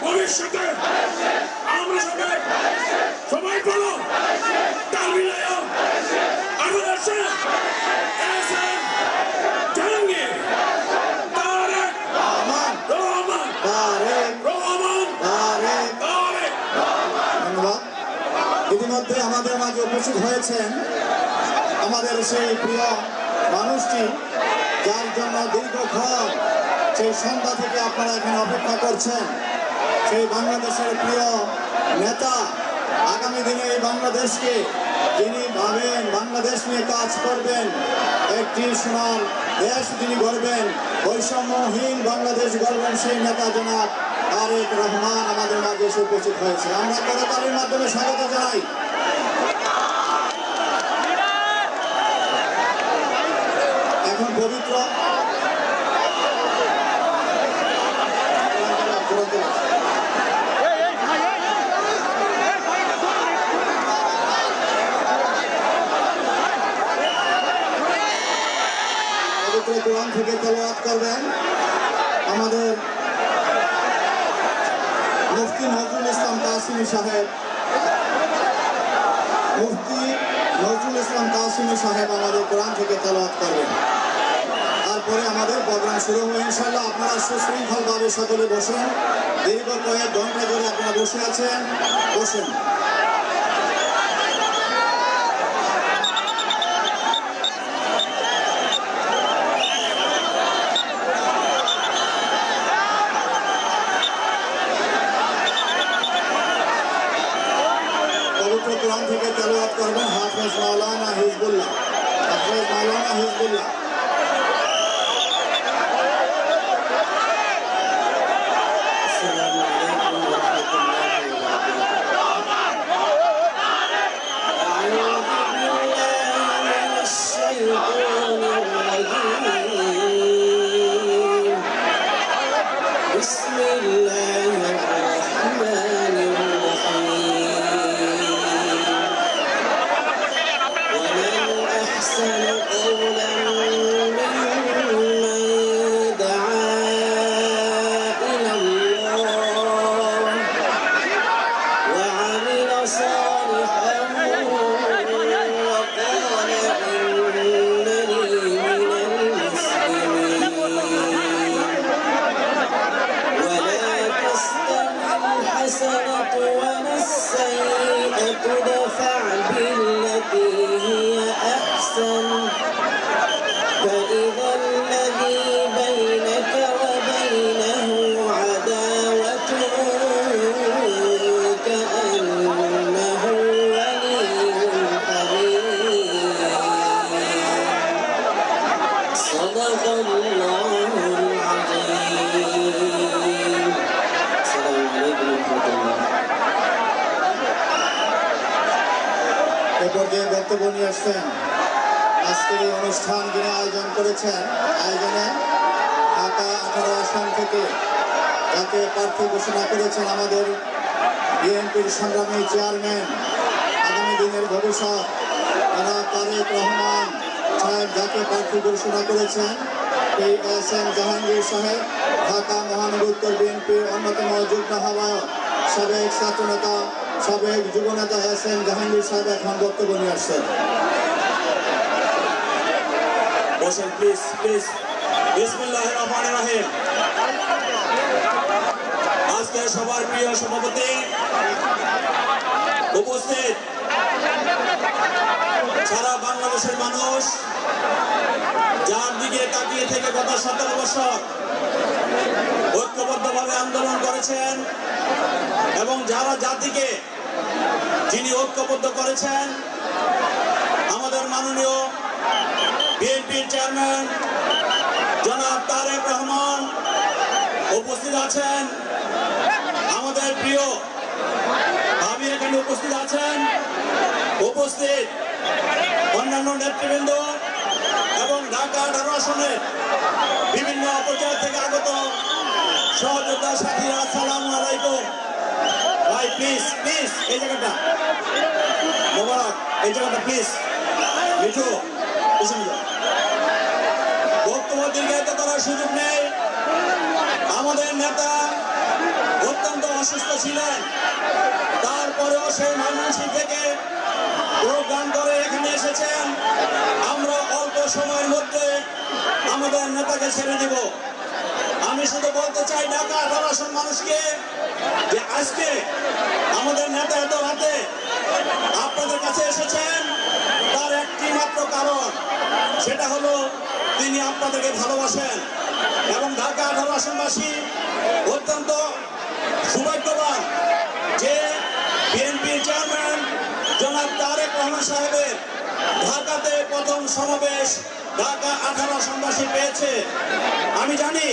ভবিষ্যতে আমরা সবাই বলো তাল মিলাইয়া জাহাঙ্গীর তারেক রহমান। ধন্যবাদ। ইতিমধ্যে আমাদের মাঝে উপস্থিত হয়েছেন আমাদের সেই প্রিয় মানুষটি, যার জন্য দীর্ঘক্ষণ সেই সন্ধ্যা থেকে আপনারা এখানে অপেক্ষা করছেন, সেই বাংলাদেশের প্রিয় নেতা, আগামী দিনে এই বাংলাদেশকে যিনি ভাবেন বাংলাদেশ নিয়ে কাজ করবেন, একটি সোনার দেশ যিনি গড়বেন, বৈষম্যহীন বাংলাদেশ গড়বেন, সেই নেতা জনাব তারেক রহমান আমাদের মাঝে এসে উপস্থিত হয়েছে। আমরা করতালির মাধ্যমে স্বাগত জানাই। এখন পবিত্র কোরআন থেকে তেলাওয়াত করবেন আমাদের মুফতি নজরুল ইসলাম কাসিমি সাহেব। মুফতি নজরুল ইসলাম কাসিমি সাহেব আমাদের কোরআন থেকে তেলাওয়াত করবেন। তারপরে আমাদের প্রোগ্রাম শুরু হবে ইনশাআল্লাহ। আপনারা সুশৃঙ্খলভাবে সকলে বসেন। দীর্ঘ কয়েক ঘন্টা ধরে আপনারা বসে আছেন, বসেন। কোরআন থেকে তেলাওয়াত করবেন হাফেজ মাওলানা হিজবুল্লাহ। হাফেজ মাওলানা হিজবুল্লাহ। فإذا الذي بينك وبينه عداوة كأنه ولي حميم. صدق الله العظيم. السلام عليكم ورحمة الله. এরপর যে বক্তব্য নিয়ে আসছেন আজকের এই অনুষ্ঠান যিনি আয়োজন করেছেন, আয়োজনে ঢাকা 18 আসন থেকে যাকে প্রার্থী ঘোষণা করেছেন আমাদের বিএনপির সংগ্রামী চেয়ারম্যান, আগামী দিনের ভবিষ্যৎ জনাব তারেক রহমান সাহেব, যাকে প্রার্থী ঘোষণা করেছেন এই এস.এম. জাহাঙ্গীর সাহেব, ঢাকা মহানগর উত্তর বিএনপির অন্যতম যুগ্ম আহ্বায়ক, সাবেক ছাত্রনেতা, সাবেক যুবনেতা এস.এম. জাহাঙ্গীর সাহেব এখন বক্তব্য নিয়ে আসছেন। বসেন প্লিজ প্লিজ। বিসমিল্লাহির রহমানির রহিম। আজকে সবার প্রিয় সভাপতি উপস্থিত, সারা বাংলাদেশের মানুষ যার দিকে তাকিয়ে থেকে গত 17 বছর ঐক্যবদ্ধভাবে আন্দোলন করেছেন এবং যারা জাতিকে যিনি ঐক্যবদ্ধ করেছেন, আমাদের মাননীয় বিএনপির চেয়ারম্যান জনাব তারেক রহমান উপস্থিত আছেন। আমাদের প্রিয় ভাবি এখানে উপস্থিত আছেন। উপস্থিত অন্যান্য নেতৃবৃন্দ এবং ঢাকা 18 আসনের বিভিন্ন পর্যায় থেকে আগত সহযোদ্ধা সাথীরা, আসসালামু আলাইকুম। ভাই প্লিজ প্লিজ এই জায়গাটা মোবারক, এই জায়গাটা প্লিজ মিঠু পিছনে যাও। বক্তব্য দীর্ঘায়িত করার সুযোগ নেই। আমাদের নেতা অত্যন্ত অসুস্থ ছিলেন, তারপরেও সেই ময়মনসিংহ থেকে প্রোগ্রাম করে এখানে এসেছেন। আমরা অল্প সময়ের মধ্যে আমাদের নেতাকে ছেড়ে দিব। আমি শুধু বলতে চাই ঢাকা 18 আসন মানুষকে যে আজকে আমাদের নেতা এত রাতে আপনাদের কাছে এসেছেন, তার একটি মাত্র কারণ, সেটা হলো তিনি আপনাদেরকে ভালোবাসেন। এবং ঢাকা 18 আসনবাসী অত্যন্ত সৌভাগ্যবান যে বিএনপির চেয়ারম্যান জনাব তারেক রহমান সাহেবের ঢাকাতে প্রথম সমাবেশ ঢাকা 18 আসনবাসী পেয়েছে। আমি জানি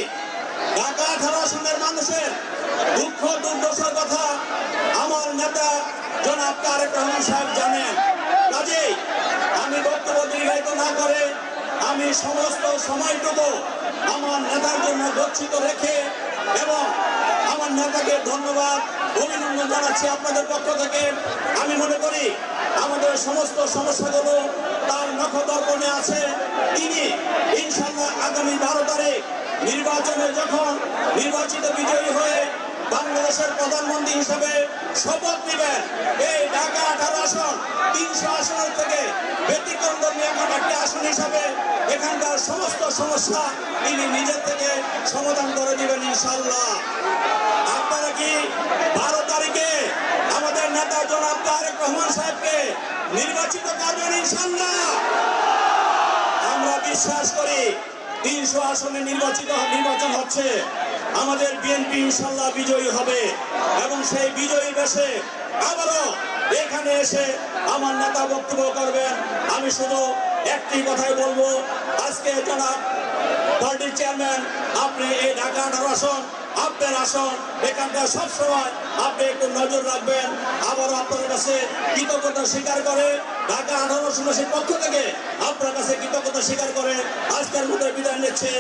ঢাকা 18 আসনের মানুষের দুঃখ দুর্দশার কথা আমার নেতা জনাব তারেক রহমান সাহেব জানেন। কাজেই আমি বক্তব্য দীর্ঘায়িত না করে আমি সমস্ত সময়টুকু আমার নেতার জন্য গচ্ছিত রেখে এবং আমার নেতাকে ধন্যবাদ অভিনন্দন জানাচ্ছি আপনাদের পক্ষ থেকে। আমি মনে করি আমাদের সমস্ত সমস্যাগুলো তার নখদর্পণে আছে। তিনি ইনশাআল্লাহ আগামী 12 তারিখ নির্বাচনে যখন নির্বাচিত বিজয়ী হয়ে বাংলাদেশের প্রধানমন্ত্রী হিসেবে শপথ নেবেন, এই ঢাকা 18 আসন 300 আসনের থেকে ব্যতিক্রমধর্মী এমন একটি আসন হিসাবে এখানকার সমস্ত সমস্যা তিনি নিজের থেকে সমাধান করে দিবেন ইনশাআল্লাহ। আপনারা কি 12 তারিখে আমাদের নেতা জনাব তারেক রহমান সাহেবকে নির্বাচিত করবেন ইনশাআল্লাহ? আমরা বিশ্বাস করি 300 আসনে নির্বাচন হচ্ছে, আমাদের বিএনপি ইনশাআল্লাহ বিজয়ী হবে এবং সেই বিজয়ী বেশে আবারও এখানে এসে আমার নেতা বক্তব্য করবেন। আমি শুধু একটি কথাই বলবো, আজকে জনাব পার্টির চেয়ারম্যান, আপনি এই ঢাকা 18 আসন আপনার আসন, এখানকার সবসময় আপনি একটু নজর রাখবেন। আবারও আপনার কাছে কৃতজ্ঞতা স্বীকার করে ঢাকা 18 আসনের পক্ষ থেকে আপনার কাছে কৃতজ্ঞতা স্বীকার করে আজকের মতো বিদায় নিচ্ছে।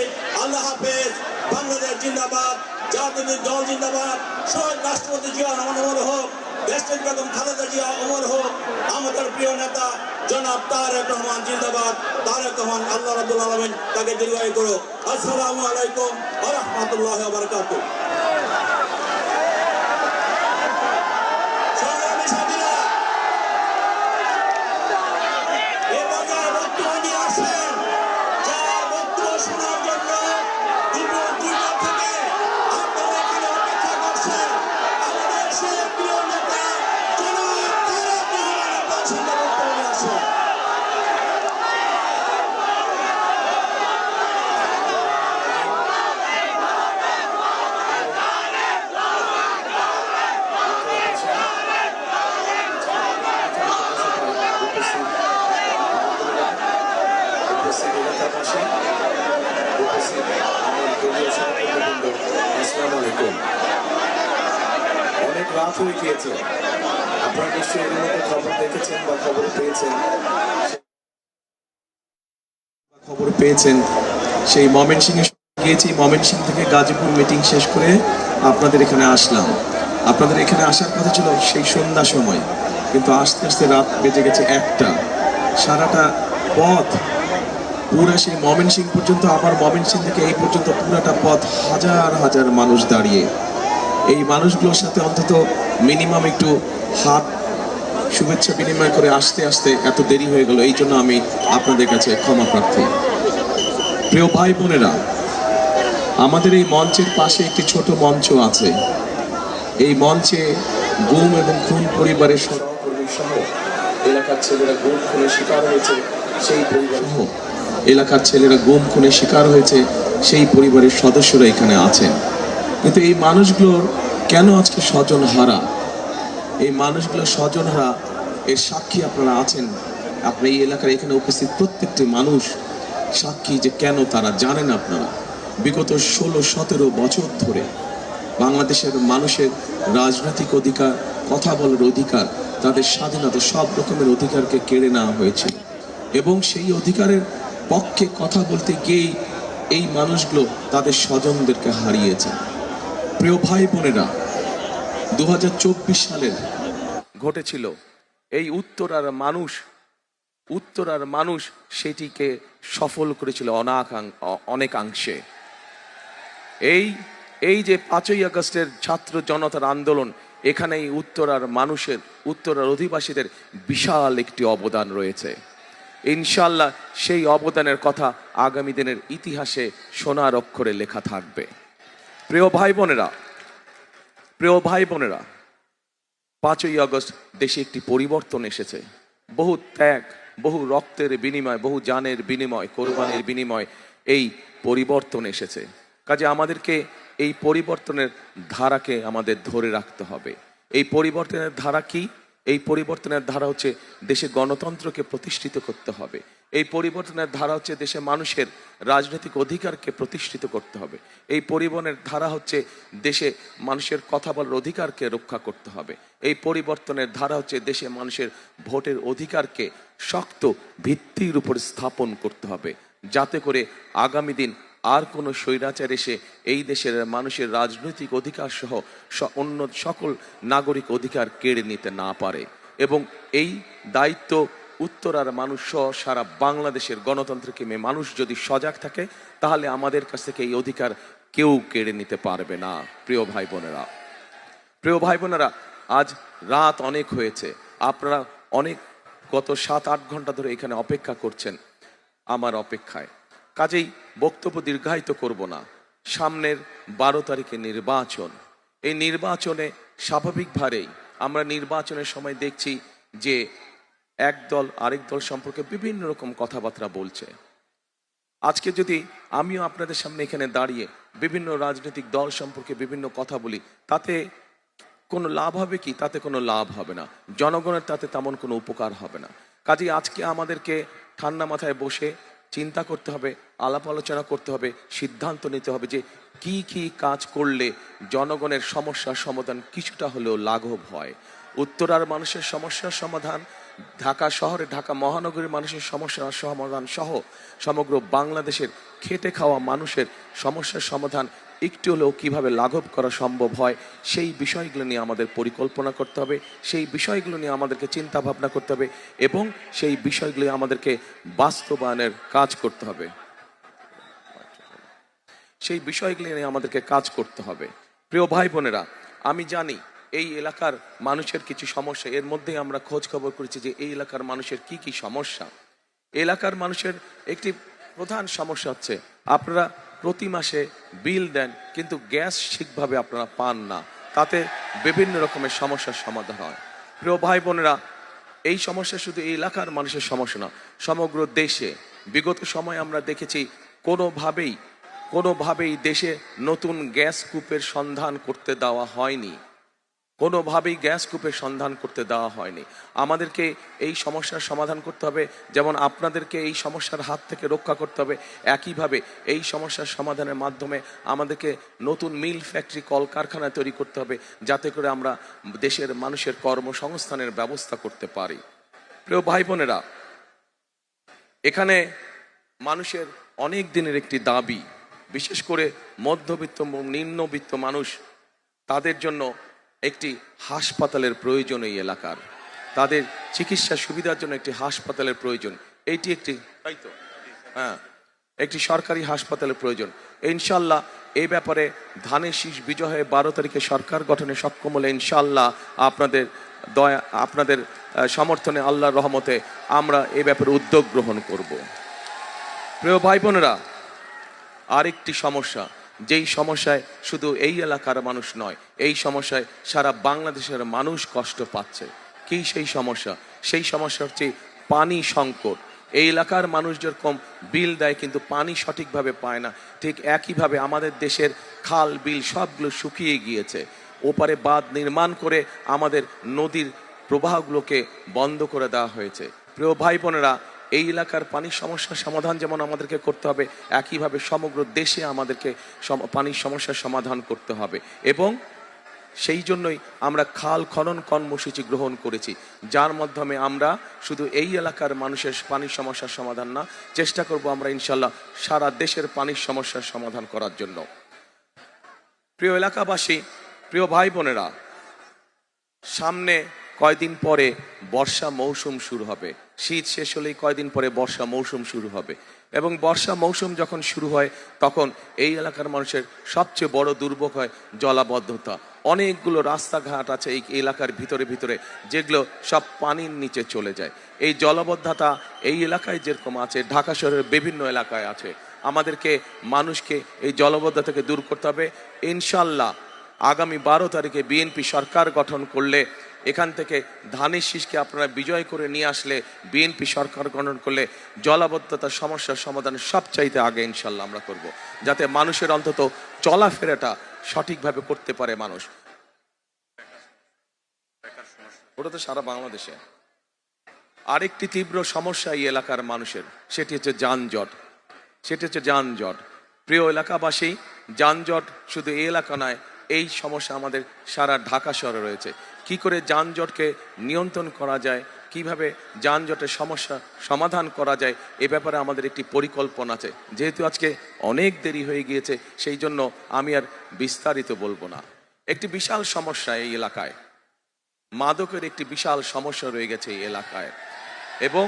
আল্লাহ হাফেজ। বাংলাদেশ জিন্দাবাদ, জাতীয় দল জিন্দাবাদ, শহীদ রাষ্ট্রপতি জিয়া রহমান অমর হোক, দেশটির বেগম খালেদা জিয়া অমর হোক, আমাদের প্রিয় নেতা জনাব তারেক রহমান জিন্দাবাদ। তারেক রহমান আল্লাহ রাব্বুল আলামিন তাকে দীর্ঘায়ু করো। আসসালামু আলাইকুম ওয়া রাহমাতুল্লাহি ওয়া বারাকাতুহু। সংগ্রামী সাথীরা, এ পর্যায়ে বক্তব্য নিয়ে আসেন, যার বক্তব্য শোনার জন্য দুপুর 2টা থেকে আপনারা এখানে অপেক্ষা করছেন। আমাদের সেই প্রিয় নেতা জনাব তারেক রহমানের পছন্দের বক্তব্য নিয়ে আসেন। অনেক রাত হয়ে গিয়েছে, আপনারা নিশ্চয়ই এর মধ্যে খবর দেখেছেন বা খবর পেয়েছেন সেই ময়মনসিংহে গিয়েছি। ময়মনসিংহ থেকে গাজীপুর মিটিং শেষ করে আপনাদের এখানে আসলাম। আপনাদের এখানে আসার কথা ছিল সেই সন্ধ্যা সময়, কিন্তু আস্তে আস্তে রাত বেজে গেছে 1টা। সারাটা পথ পুরা সেই ময়মনসিংহ পর্যন্ত, আবার ময়মনসিংহ থেকে এই পর্যন্ত পুরাটা পথ হাজার হাজার মানুষ দাঁড়িয়ে। এই মানুষগুলোর সাথে অন্তত মিনিমাম একটু হাত শুভেচ্ছা বিনিময় করে আসতে আসতে এত দেরি হয়ে গেল। এই জন্য আমি আপনাদের কাছে ক্ষমা প্রার্থী। প্রিয় ভাই বোনেরা, আমাদের এই মঞ্চের পাশে একটি ছোট মঞ্চ আছে। এই মঞ্চে গুম এবং খুন পরিবারের সহকর্মী সহ এলাকার ছেলেরা গুম খুনের শিকার হয়েছে, সেই পরিবার সহ এলাকার ছেলেরা গুম খুনের শিকার হয়েছে, সেই পরিবারের সদস্যরা এখানে আছেন। কিন্তু এই মানুষগুলোর কেন আজকে স্বজন হারা? এই মানুষগুলোর স্বজন হারা এর সাক্ষী আপনারা আছেন। আপনি এই এলাকার এখানে উপস্থিত প্রত্যেকটি মানুষ সাক্ষী যে কেন তারা জানেন। আপনারা বিগত 16-17 বছর ধরে বাংলাদেশের মানুষের রাজনৈতিক অধিকার, কথা বলার অধিকার তাদের স্বাধীনতা, সব রকমের অধিকারকে কেড়ে নেওয়া হয়েছিল। এবং সেই অধিকারের পক্ষে কথা বলতে গিয়েই এই মানুষগুলো তাদের স্বজনদেরকে হারিয়েছে। প্রিয় ভাই বোনেরা, 2024 সালের ঘটেছিল এই উত্তরার মানুষ সেটিকে সফল করেছিল অনেকাংশে। এই যে 5ই আগস্টের ছাত্র জনতার আন্দোলন, এখানে এই উত্তরার অধিবাসীদের বিশাল একটি অবদান রয়েছে। ইনশাআল্লাহ সেই অবদানের কথা আগামী দিনের ইতিহাসে সোনার অক্ষরে লেখা থাকবে। প্রিয় ভাই বোনেরা, 5ই আগস্ট দেশে একটি পরিবর্তন এসেছে। বহু ত্যাগ, বহু রক্তের বিনিময়, বহু জানের বিনিময়, কোরবানির বিনিময় এই পরিবর্তন এসেছে। কাজে আমাদেরকে এই পরিবর্তনের ধারাকে আমাদের ধরে রাখতে হবে। এই পরিবর্তনের ধারা কি? এই পরিবর্তনের ধারা হচ্ছে দেশে গণতন্ত্রকে প্রতিষ্ঠিত করতে হবে। এই পরিবর্তনের ধারা হচ্ছে দেশে মানুষের রাজনৈতিক অধিকারকে প্রতিষ্ঠিত করতে হবে। এই পরিবর্তনের ধারা হচ্ছে দেশে মানুষের কথা বলার অধিকারকে রক্ষা করতে হবে। এই পরিবর্তনের ধারা হচ্ছে দেশে মানুষের ভোটের অধিকারকে শক্ত ভিত্তির উপর স্থাপন করতে হবে, যাতে করে আগামী দিন আর কোনো স্বৈরাচার এসে এই দেশের মানুষের রাজনৈতিক অধিকার সহ অন্য সকল নাগরিক অধিকার কেড়ে নিতে না পারে। এবং এই দায়িত্ব উত্তরার মানুষ সহ সারা বাংলাদেশের গণতন্ত্রকে মানুষ যদি সজাগ থাকে, তাহলে আমাদের কাছ থেকে এই অধিকার কেউ কেড়ে নিতে পারবে না। প্রিয় ভাই বোনেরা, আজ রাত অনেক হয়েছে, আপনারা অনেক গত 7-8 ঘন্টা ধরে এখানে অপেক্ষা করছেন আমার অপেক্ষায়। কাজেই বক্তব্য দীর্ঘায়িত করব না। সামনের 12 তারিখে নির্বাচন। এই নির্বাচনে স্বাভাবিকভাবেই আমরা নির্বাচনের সময় দেখছি যে এক দল আরেক দল সম্পর্কে বিভিন্ন রকম কথাবার্তা বলছে। আজকে যদি আমিও আপনাদের সামনে এখানে দাঁড়িয়ে বিভিন্ন রাজনৈতিক দল সম্পর্কে বিভিন্ন কথা বলি, তাতে কোনো লাভ হবে কি? তাতে কোনো লাভ হবে না। জনগণের তাতে তেমন কোনো উপকার হবে না। কাজেই আজকে আমাদেরকে ঠান্ডা মাথায় বসে চিন্তা করতে হবে, আলাপ আলোচনা করতে হবে, সিদ্ধান্ত নিতে হবে যে কি কি কাজ করলে জনগণের সমস্যার সমাধান কিছুটা হলেও লাঘব হয়। উত্তরার মানুষের সমস্যার সমাধান, ঢাকা শহরে, ঢাকা মহানগরীর মানুষের সমস্যার সমাধান সহ সমগ্র বাংলাদেশের খেটে খাওয়া মানুষের সমস্যার সমাধান একটু হলেও কীভাবে লাঘব করা সম্ভব হয়, সেই বিষয়গুলো নিয়ে আমাদের পরিকল্পনা করতে হবে, সেই বিষয়গুলো নিয়ে আমাদেরকে চিন্তা ভাবনা করতে হবে এবং সেই বিষয়গুলো আমাদেরকে বাস্তবায়নের কাজ করতে হবে। সেই বিষয়গুলো নিয়ে আমাদেরকে কাজ করতে হবে। প্রিয় ভাই বোনেরা, আমি জানি এই এলাকার মানুষের কিছু সমস্যা, এর মধ্যেই আমরা খোঁজ খবর করেছি যে এই এলাকার মানুষের কি কি সমস্যা। এলাকার মানুষের একটি প্রধান সমস্যা হচ্ছে আপনারা প্রতি মাসে বিল দেন, কিন্তু গ্যাস ঠিকভাবে আপনারা পান না, তাতে বিভিন্ন রকমের সমস্যার সমাধান হয়। প্রিয় ভাই বোনেরা, এই সমস্যা শুধু এই এলাকার মানুষের সমস্যা না, সমগ্র দেশে বিগত সময় আমরা দেখেছি কোনোভাবেই দেশে নতুন গ্যাস কূপের সন্ধান করতে দেওয়া হয়নি। আমাদেরকে এই সমস্যার সমাধান করতে হবে, যেমন আপনাদেরকে এই সমস্যার হাত থেকে রক্ষা করতে হবে। একইভাবে এই সমস্যার সমাধানের মাধ্যমে আমাদেরকে নতুন মিল, ফ্যাক্টরি, কলকারখানা তৈরি করতে হবে, যাতে করে আমরা দেশের মানুষের কর্মসংস্থানের ব্যবস্থা করতে পারি। প্রিয় ভাই বোনেরা, এখানে মানুষের অনেক দিনের একটি দাবি, বিশেষ করে মধ্যবিত্ত নিম্নবিত্ত মানুষ, তাদের জন্য একটি হাসপাতালের প্রয়োজন। এই এলাকার তাদের চিকিৎসা সুবিধার জন্য একটি হাসপাতালের প্রয়োজন। এইটি একটি সরকারি হাসপাতালের প্রয়োজন। ইনশাল্লাহ এই ব্যাপারে ধানের শীষ বিজয় হয়ে 12 তারিখে সরকার গঠনে সক্ষম হলে ইনশাল্লাহ আপনাদের সমর্থনে, আল্লাহর রহমতে আমরা এই ব্যাপারে উদ্যোগ গ্রহণ করব। প্রিয় ভাই বোনেরা, আরেকটি সমস্যা, যেই সমস্যায় শুধু এই এলাকার মানুষ নয়, এই সমস্যায় সারা বাংলাদেশের মানুষ কষ্ট পাচ্ছে। কি সেই সমস্যা? সেই সমস্যা হচ্ছে পানি সংকট। এই এলাকার মানুষ যেরকম বিল দেয় কিন্তু পানি সঠিকভাবে পায় না, ঠিক একইভাবে আমাদের দেশের খাল বিল সবগুলো শুকিয়ে গিয়েছে। ওপারে বাঁধ নির্মাণ করে আমাদের নদীর প্রবাহগুলোকে বন্ধ করে দেওয়া হয়েছে। প্রিয় ভাই বোনেরা, এই এলাকার পানির সমস্যার সমাধান যেমন আমাদেরকে করতে হবে, একইভাবে সমগ্র দেশে আমাদেরকে পানির সমস্যার সমাধান করতে হবে। এবং সেই জন্যই আমরা খাল খনন কর্মসূচি গ্রহণ করেছি, যার মাধ্যমে আমরা শুধু এই এলাকার মানুষের পানির সমস্যার সমাধান না, চেষ্টা করব আমরা ইনশাল্লাহ সারা দেশের পানির সমস্যার সমাধান করার জন্য। প্রিয় এলাকাবাসী, প্রিয় ভাই বোনেরা, সামনে কয়দিন পরে বর্ষা মৌসুম শুরু হবে। শীত শেষ হলেই কয়দিন পরে বর্ষা মৌসুম শুরু হবে, এবং বর্ষা মৌসুম যখন শুরু হয় তখন এই এলাকার মানুষের সবচেয়ে বড় দুর্ভোগ হয় জলাবদ্ধতা। অনেকগুলো রাস্তাঘাট আছে এই এলাকার ভিতরে ভিতরে, যেগুলো সব পানির নিচে চলে যায়। এই জলাবদ্ধতা এই এলাকায় যেরকম আছে, ঢাকা শহরের বিভিন্ন এলাকায় আছে। আমাদেরকে মানুষকে এই জলাবদ্ধতা থেকে দূর করতে হবে। ইনশাল্লাহ আগামী 12 তারিখে বিএনপি সরকার গঠন করলে, এখান থেকে ধানের শীষকে আপনারা বিজয় করে নিয়ে আসলে, বিএনপি সরকার গঠন করলে জলাবদ্ধতার সমস্যার সমাধান সবচাইতে আগে ইনশাল্লাহ আমরা করব, যাতে মানুষের অন্তত চলাফেরাটা সঠিকভাবে করতে পারে মানুষ। ওটা তো সারা বাংলাদেশে। আরেকটি তীব্র সমস্যা এই এলাকার মানুষের, সেটি হচ্ছে যানজট। প্রিয় এলাকাবাসী, যানজট শুধু এই এলাকা নয়, এই সমস্যা আমাদের সারা ঢাকা শহরে রয়েছে। কি করে যানজটকে নিয়ন্ত্রণ করা যায়, কিভাবে যানজটের সমস্যা সমাধান করা যায়, এ ব্যাপারে আমাদের একটি পরিকল্পনা আছে। যেহেতু আজকে অনেক দেরি হয়ে গিয়েছে, সেই জন্য আমি আর বিস্তারিত বলবো না। একটি বিশাল সমস্যা এই এলাকায়, মাদকের একটি বিশাল সমস্যা রয়ে গেছে এই এলাকায়। এবং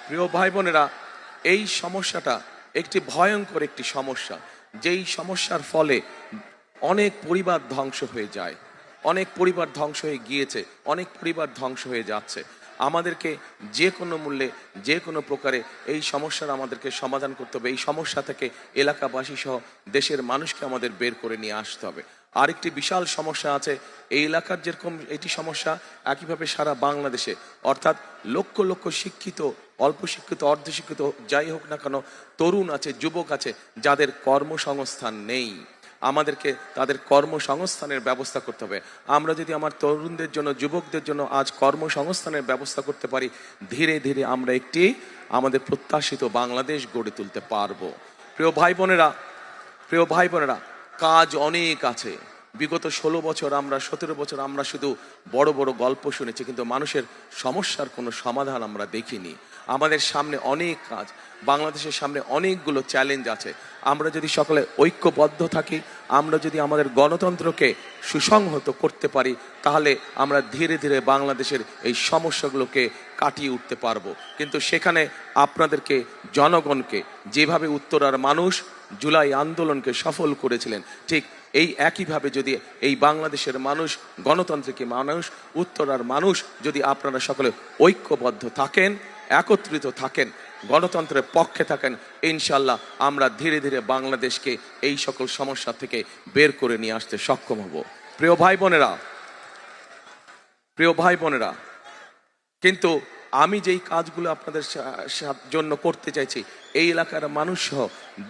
প্রিয় ভাই বোনেরা, এই সমস্যাটা একটি ভয়ঙ্কর একটি সমস্যা, যেই সমস্যার ফলে অনেক পরিবার ধ্বংস হয়ে যায়, অনেক পরিবার ধ্বংস হয়ে গিয়েছে, অনেক পরিবার ধ্বংস হয়ে যাচ্ছে। আমাদেরকে যে কোনো মূল্যে, যে কোনো প্রকারে এই সমস্যার আমাদেরকে সমাধান করতে হবে। এই সমস্যা থেকে এলাকাবাসী সহ দেশের মানুষকে আমাদের বের করে নিয়ে আসতে হবে। আরেকটি বিশাল সমস্যা আছে এই এলাকার, যেরকম এটি সমস্যা একইভাবে সারা বাংলাদেশে, অর্থাৎ লক্ষ লক্ষ শিক্ষিত, অল্প শিক্ষিত, অর্ধশিক্ষিত যাই হোক না কেন, তরুণ আছে, যুবক আছে, যাদের কর্মসংস্থান নেই। আমাদেরকে তাদের কর্মসংস্থানের ব্যবস্থা করতে হবে। আমরা যদি আমার তরুণদের জন্য, যুবকদের জন্য আজ কর্মসংস্থানের ব্যবস্থা করতে পারি, ধীরে ধীরে আমরা একটি আমাদের প্রত্যাশিত বাংলাদেশ গড়ে তুলতে পারবো। প্রিয় ভাই বোনেরা, কাজ অনেক আছে। বিগত 16 বছর, আমরা 17 বছর আমরা শুধু বড় বড় গল্প শুনেছি, কিন্তু মানুষের সমস্যার কোনো সমাধান আমরা দেখিনি। আমাদের সামনে অনেক কাজ, বাংলাদেশের সামনে অনেকগুলো চ্যালেঞ্জ আছে। আমরা যদি সকলে ঐক্যবদ্ধ থাকি, আমরা যদি আমাদের গণতন্ত্রকে সুসংহত করতে পারি, তাহলে আমরা ধীরে ধীরে বাংলাদেশের এই সমস্যাগুলোকে কাটিয়ে উঠতে পারবো। কিন্তু সেখানে আপনাদেরকে, জনগণকে, যেভাবে উত্তরার মানুষ জুলাই আন্দোলনকে সফল করেছিলেন, ঠিক এই একইভাবে যদি এই বাংলাদেশের মানুষ, গণতন্ত্রকে মানুষ, উত্তরার মানুষ যদি আপনারা সকলে ঐক্যবদ্ধ থাকেন, একত্রিত থাকেন, গণতন্ত্রের পক্ষে থাকেন, ইনশাল্লাহ আমরা ধীরে ধীরে বাংলাদেশকে এই সকল সমস্যা থেকে বের করে নিয়ে আসতে সক্ষম হব। প্রিয় ভাই বোনেরা, কিন্তু আমি যেই কাজগুলো আপনাদের জন্য করতে চাইছি, এই এলাকার মানুষ সহ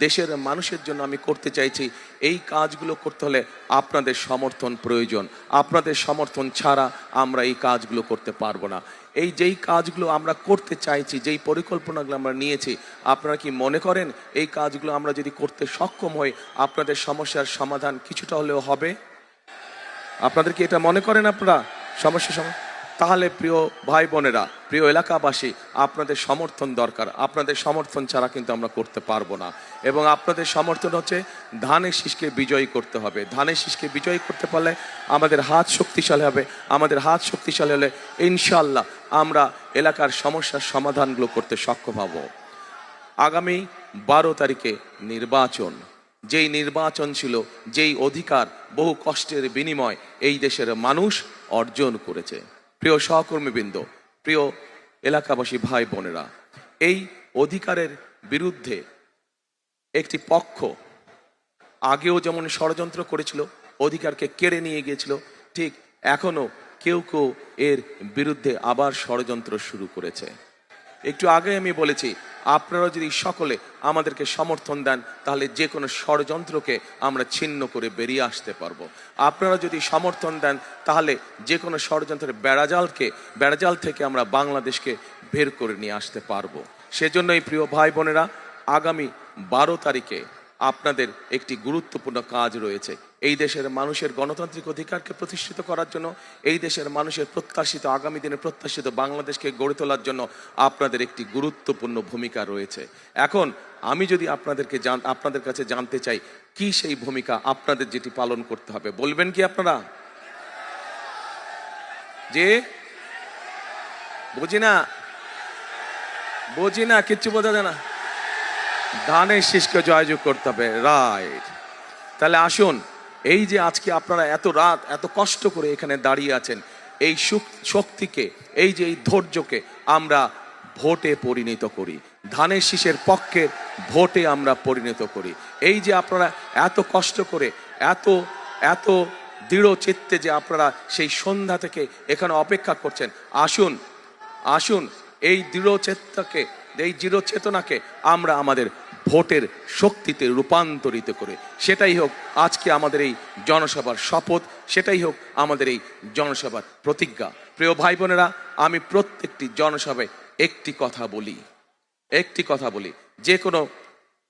দেশের মানুষের জন্য আমি করতে চাইছি, এই কাজগুলো করতে হলে আপনাদের সমর্থন প্রয়োজন। আপনাদের সমর্থন ছাড়া আমরা এই কাজগুলো করতে পারবো না। এই যেই কাজগুলো আমরা করতে চাইছি, যেই পরিকল্পনাগুলো আমরা নিয়েছি, আপনারা কি মনে করেন এই কাজগুলো আমরা যদি করতে সক্ষম হই, আপনাদের সমস্যার সমাধান কিছুটা হলেও হবে? আপনাদের কি এটা মনে করেন আপনারা তাহলে প্রিয় ভাই বোনেরা, প্রিয় এলাকাবাসী, আপনাদের সমর্থন দরকার। আপনাদের সমর্থন ছাড়া কিন্তু আমরা করতে পারবো না। এবং আপনাদের সমর্থন হচ্ছে ধানের শীষকে বিজয়ী করতে হবে। ধানের শীষকে বিজয়ী করতে পারলে আমাদের হাত শক্তিশালী হবে। আমাদের হাত শক্তিশালী হলে ইনশাল্লাহ আমরা এলাকার সমস্যার সমাধানগুলো করতে সক্ষম হব। আগামী 12 তারিখে নির্বাচন, যেই নির্বাচন ছিল, যেই অধিকার বহু কষ্টের বিনিময় এই দেশের মানুষ অর্জন করেছে। প্রিয় সহকর্মীবৃন্দ, প্রিয় এলাকাবাসী ভাই বোনেরা, এই অধিকারের বিরুদ্ধে একটি পক্ষ আগেও যেমন ষড়যন্ত্র করেছিল, অধিকারকে কেড়ে নিয়ে গিয়েছিল, ঠিক এখনো কেউ কেউ এর বিরুদ্ধে আবার ষড়যন্ত্র শুরু করেছে। একটু আগে আমি বলেছি, আপনারা যদি সকলে আমাদেরকে সমর্থন দেন, তাহলে যে কোনো ষড়যন্ত্রকে আমরা ছিন্ন করে বেরিয়ে আসতে পারবো। আপনারা যদি সমর্থন দেন, তাহলে যে কোনো ষড়যন্ত্রের বেড়াজাল থেকে আমরা বাংলাদেশকে বের করে নিয়ে আসতে পারবো। সেজন্যই প্রিয় ভাই বোনেরা, আগামী 12 তারিখে আপনাদের একটি গুরুত্বপূর্ণ কাজ রয়েছে। এই দেশের মানুষের গণতান্ত্রিক অধিকারকে প্রতিষ্ঠিত করার জন্য, এই দেশের মানুষের প্রত্যাশিত আগামী দিনে প্রত্যাশিত বাংলাদেশকে গড়ে তোলার জন্য আপনাদের একটি গুরুত্বপূর্ণ ভূমিকা রয়েছে। এখন আমি যদি আপনাদের কাছে জানতে চাই কি সেই ভূমিকা আপনাদের যেটি পালন করতে হবে, বলবেন কি আপনারা? যে বুঝি না কিচ্ছু বোঝা যায় না। ধানের শীষকে জয়যুগ করতে হবে, রাইট। তাহলে আসুন, এই যে আজকে আপনারা এত রাত এত কষ্ট করে এখানে দাঁড়িয়ে আছেন, এই শক্তিকে, এই যে এই ধৈর্যকে আমরা ভোটে পরিণত করি, ধানের শীষের পক্ষে ভোটে আমরা পরিণত করি। এই যে আপনারা এত কষ্ট করে এত এত দৃঢ় চিত্তে যে আপনারা সেই সন্ধ্যা থেকে এখানে অপেক্ষা করছেন, আসুন আসুন এই দৃঢ় চেতনাকে আমরা আমাদের ভোটের শক্তিতে রূপান্তরিত করে, সেটাই হোক আজকে আমাদের এই জনসভার শপথ, সেটাই হোক আমাদের এই জনসভার প্রতিজ্ঞা। প্রিয় ভাই বোনেরা, আমি প্রত্যেকটি জনসভায় একটি কথা বলি, যে কোনো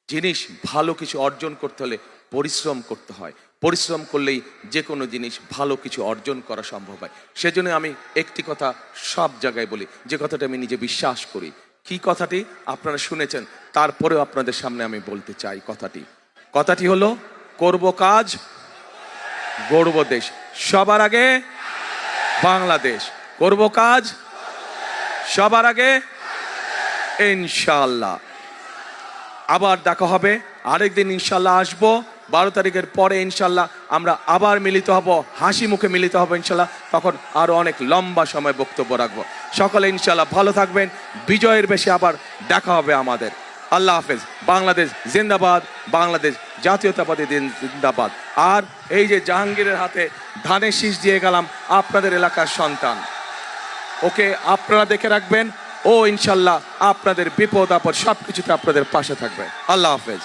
জিনিস ভালো কিছু অর্জন করতে হলে পরিশ্রম করতে হয়, পরিশ্রম করলেই যে কোনো জিনিস ভালো কিছু অর্জন করা সম্ভব হয়। সেজন্য আমি একটি কথা সব জায়গায় বলি, যে কথাটা আমি নিজে বিশ্বাস করি। কি কথাটি আপনারা শুনেছেন, তারপরেও আপনাদের সামনে আমি বলতে চাই। কথাটি হলো, করব কাজ গড়ব দেশ, সবার আগে বাংলাদেশ। করব কাজ সবার আগে, ইনশাআল্লাহ। আবার দেখা হবে, আরেকদিন ইনশাআল্লাহ আসবো। 12 তারিখের পরে ইনশাআল্লাহ আমরা আবার মিলিত হব, হাসি মুখে মিলিত হব ইনশাআল্লাহ। তখন আরো অনেক লম্বা সময় বক্তব্য রাখবো। সকলে ইনশাআল্লাহ ভালো থাকবেন। বিজয়ের বেশে আবার দেখা হবে আমাদের। আল্লাহ হাফেজ। বাংলাদেশ জিন্দাবাদ, বাংলাদেশ জাতীয়তাবাদী জিন্দাবাদ। আর এই যে জাহাঙ্গীরের হাতে ধানের শীষ দিয়ে গেলাম, আপনাদের এলাকার সন্তান, ওকে আপনারা দেখে রাখবেন। ও ইনশাআল্লাহ আপনাদের বিপদ আপদ সবকিছুতে আপনাদের পাশে থাকবে। আল্লাহ হাফেজ।